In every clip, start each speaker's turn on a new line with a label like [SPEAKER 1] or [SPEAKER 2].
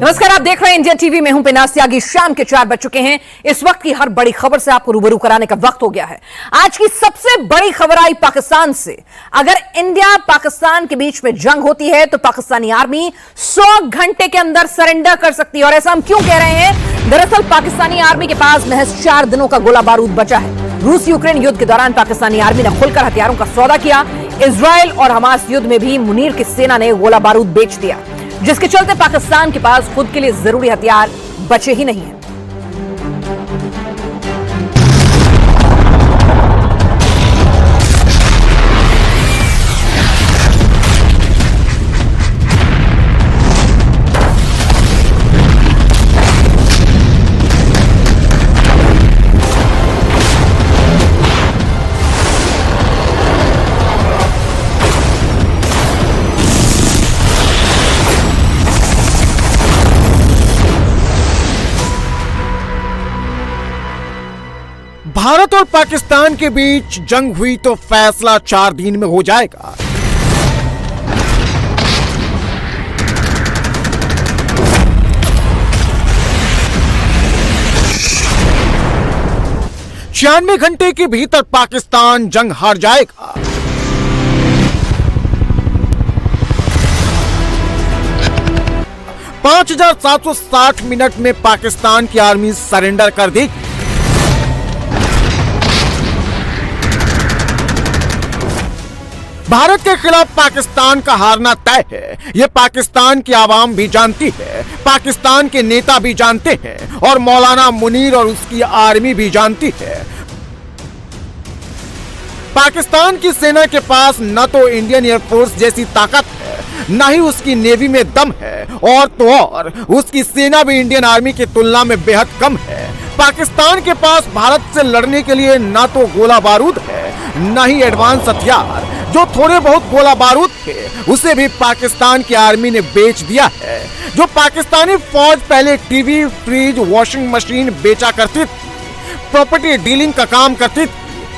[SPEAKER 1] नमस्कार, आप देख रहे हैं इंडिया टीवी में हूं पिनास त्यागी। शाम के 4 बज चुके हैं। इस वक्त की हर बड़ी खबर से आपको रूबरू कराने का वक्त हो गया है। आज की सबसे बड़ी खबर आई पाकिस्तान से। अगर इंडिया पाकिस्तान के बीच में जंग होती है तो पाकिस्तानी आर्मी 100 घंटे के अंदर सरेंडर कर सकती है। और ऐसा हम क्यों कह रहे हैं? दरअसल पाकिस्तानी आर्मी के पास महज 4 दिनों का गोला बारूद बचा है। रूस यूक्रेन युद्ध के दौरान पाकिस्तानी आर्मी ने खुलकर हथियारों का सौदा किया। इजराइल और हमास युद्ध में भी मुनीर की सेना ने गोला बारूद बेच दिया, जिसके चलते पाकिस्तान के पास खुद के लिए जरूरी हथियार बचे ही नहीं हैं।
[SPEAKER 2] भारत और पाकिस्तान के बीच जंग हुई तो फैसला 4 दिन में हो जाएगा। छियानवे घंटे के भीतर पाकिस्तान जंग हार जाएगा। पांच 5760 मिनट में पाकिस्तान की आर्मी सरेंडर कर देगी। भारत के खिलाफ पाकिस्तान का हारना तय है। यह पाकिस्तान की आवाम भी जानती है, पाकिस्तान के नेता भी जानते हैं और मौलाना मुनीर और उसकी आर्मी भी जानती है। पाकिस्तान की सेना के पास न तो इंडियन एयरफोर्स जैसी ताकत है, न ही उसकी नेवी में दम है, और तो और उसकी सेना भी इंडियन आर्मी की तुलना में बेहद कम है। पाकिस्तान के पास भारत से लड़ने के लिए न तो गोला बारूद है, न ही एडवांस हथियार। जो थोड़े बहुत गोला बारूद थे उसे भी पाकिस्तान की आर्मी ने बेच दिया है। जो पाकिस्तानी फौज पहले टीवी, फ्रिज, वॉशिंग मशीन बेचा करती थी, प्रॉपर्टी डीलिंग का काम करती थी,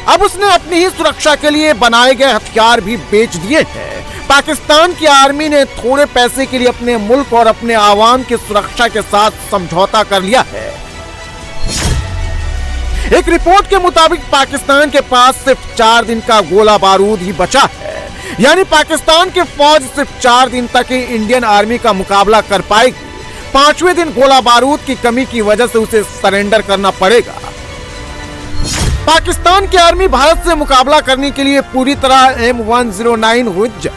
[SPEAKER 2] अब उसने अपनी ही सुरक्षा के लिए बनाए गए हथियार भी बेच दिए हैं। पाकिस्तान की आर्मी ने थोड़े पैसे के लिए अपने मुल्क और अपने आवाम की सुरक्षा के साथ समझौता कर लिया है। एक रिपोर्ट के मुताबिक पाकिस्तान के पास सिर्फ 4 दिन का गोला बारूद ही बचा है। यानी पाकिस्तान की फौज सिर्फ 4 दिन तक ही इंडियन आर्मी का मुकाबला कर पाएगी। 5वें दिन गोला बारूद की कमी की वजह से उसे सरेंडर करना पड़ेगा। पाकिस्तान की आर्मी भारत से मुकाबला करने के लिए पूरी तरह M109 विजर,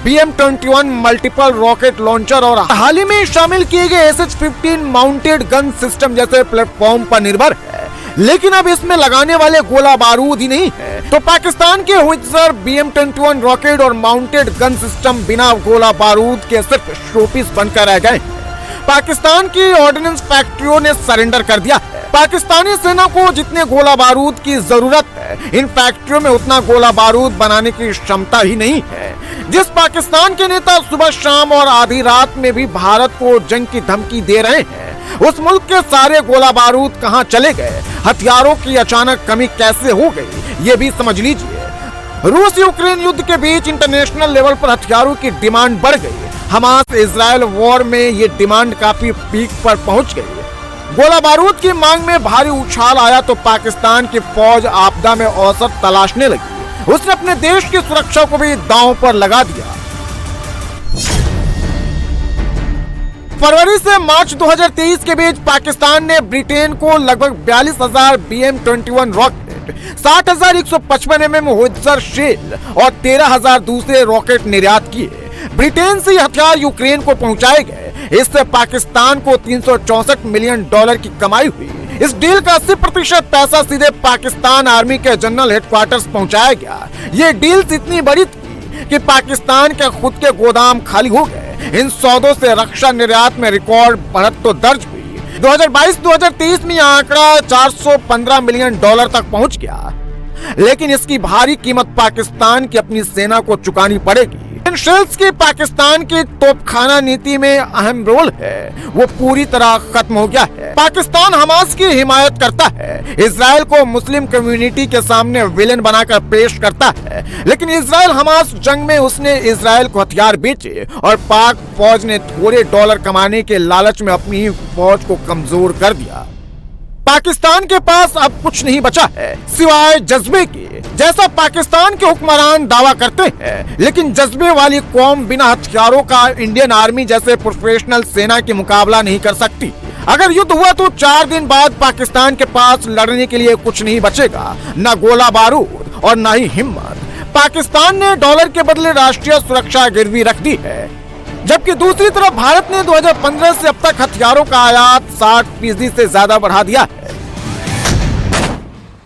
[SPEAKER 2] BM-21 multiple rocket launcher और हाल ही में शामिल किए गए SH-15 माउंटेड गन सिस्टम जैसे प्लेटफॉर्म पर निर्भर है। लेकिन अब इसमें लगाने वाले गोला बारूद ही नहीं है, तो पाकिस्तान के होवित्जर, BM-21 रॉकेट और माउंटेड गन सिस्टम बिना गोला बारूद के सिर्फ शोपीस बनकर रह गए। पाकिस्तान की ऑर्डिनेंस फैक्ट्रियों ने सरेंडर कर दिया है। पाकिस्तानी सेना को जितने गोला बारूद की जरूरत है, इन फैक्ट्रियों में उतना गोला बारूद बनाने की क्षमता ही नहीं है। जिस पाकिस्तान के नेता सुबह शाम और आधी रात में भी भारत को जंग की धमकी दे रहे हैं, उस मुल्क के सारे गोला बारूद कहां चले गए? हथियारों की अचानक कमी कैसे हो गई, ये भी समझ लीजिए। रूस यूक्रेन युद्ध के बीच इंटरनेशनल लेवल पर हथियारों की डिमांड बढ़ गई। हमास इजराइल वॉर में ये डिमांड काफी पीक पर पहुंच गई। गोला बारूद की मांग में भारी उछाल आया तो पाकिस्तान की फौज आपदा में अवसर तलाशने लगी। उसने अपने देश की सुरक्षा को भी दांव पर लगा दिया। फरवरी से मार्च 2023 के बीच पाकिस्तान ने ब्रिटेन को लगभग 42,000 BM-21 rocket, 60,155 mm howitzer shell और 13,000 दूसरे रॉकेट निर्यात किए। ब्रिटेन से हथियार यूक्रेन को पहुंचाए गए। इससे पाकिस्तान को $364 मिलियन की कमाई हुई। इस डील का 80% पैसा सीधे पाकिस्तान आर्मी के जनरल हेडक्वार्टर्स पहुंचाया गया। ये डील इतनी बड़ी थी कि पाकिस्तान के खुद के गोदाम खाली हो गए। इन सौदों से रक्षा निर्यात में रिकॉर्ड बढ़त तो दर्ज हुई। 2022-2023 में यह आंकड़ा $415 मिलियन तक पहुंच गया। लेकिन इसकी भारी कीमत पाकिस्तान की अपनी सेना को चुकानी पड़ेगी। इन शेल्स की पाकिस्तान की तोपखाना नीति में अहम रोल है, वो पूरी तरह खत्म हो गया है। पाकिस्तान हमास की हिमायत करता है, इजराइल को मुस्लिम कम्युनिटी के सामने विलेन बनाकर पेश करता है, लेकिन इजराइल हमास जंग में उसने इजराइल को हथियार बेचे और पाक फौज ने थोड़े डॉलर कमाने के लालच में अपनी फौज को कमजोर कर दिया। पाकिस्तान के पास अब कुछ नहीं बचा है सिवाय जज्बे के, जैसा पाकिस्तान के हुक्मरान दावा करते हैं, लेकिन जज्बे वाली कौम बिना हथियारों का इंडियन आर्मी जैसे प्रोफेशनल सेना की मुकाबला नहीं कर सकती। अगर युद्ध हुआ तो 4 दिन बाद पाकिस्तान के पास लड़ने के लिए कुछ नहीं बचेगा, न गोला बारूद और न ही हिम्मत। पाकिस्तान ने डॉलर के बदले राष्ट्रीय सुरक्षा गिरवी रख दी है, जबकि दूसरी तरफ भारत ने 2015 से अब तक हथियारों का आयात 60% से ज्यादा बढ़ा दिया है।